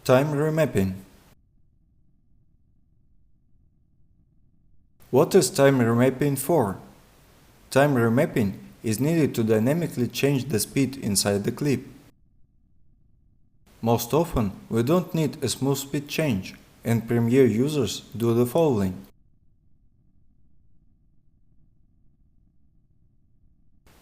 Time remapping. What is time remapping for? Time remapping is needed to dynamically change the speed inside the clip. Most often, we don't need a smooth speed change, and Premiere users do the following.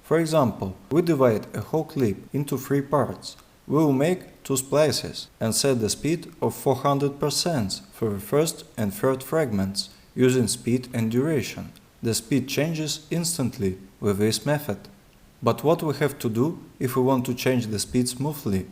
For example, we divide a whole clip into 3 parts. We will make 2 splices and set the speed of 400% for the first and third fragments using speed and duration. The speed changes instantly with this method. But what we have to do if we want to change the speed smoothly?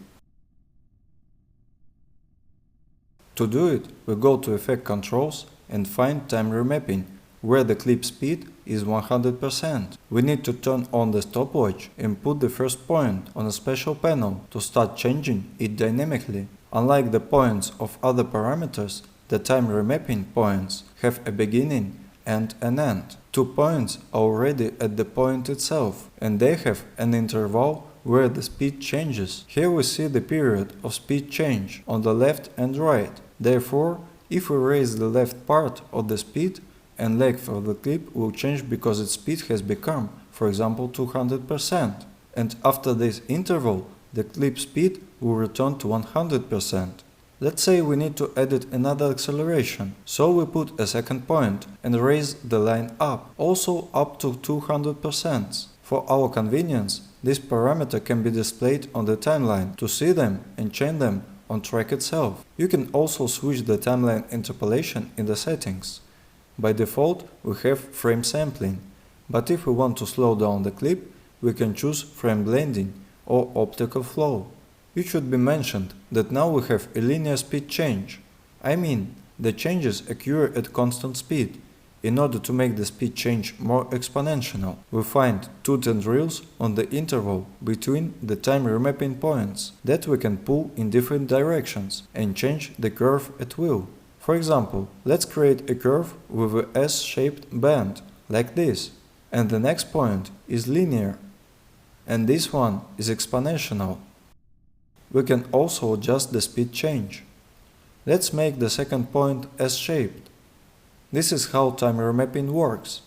To do it, we go to Effect Controls and find Time Remapping, where the clip speed is 100%. We need to turn on the stopwatch and put the first point on a special panel to start changing it dynamically. Unlike the points of other parameters, the time remapping points have a beginning and an end. 2 points are already at the point itself, and they have an interval where the speed changes. Here we see the period of speed change on the left and right. Therefore, if we raise the left part of the speed, and length of the clip will change because its speed has become, for example, 200%. And after this interval, the clip speed will return to 100%. Let's say we need to edit another acceleration, so we put a second point and raise the line up, also up to 200%. For our convenience, this parameter can be displayed on the timeline to see them and change them on track itself. You can also switch the timeline interpolation in the settings. By default, we have frame sampling, but if we want to slow down the clip, we can choose frame blending or optical flow. It should be mentioned that now we have a linear speed change. I mean, the changes occur at constant speed. In order to make the speed change more exponential, we find 2 tendrils on the interval between the time remapping points that we can pull in different directions and change the curve at will. For example, let's create a curve with a S-shaped band, like this, and the next point is linear, and this one is exponential. We can also adjust the speed change. Let's make the second point S-shaped. This is how time remapping works.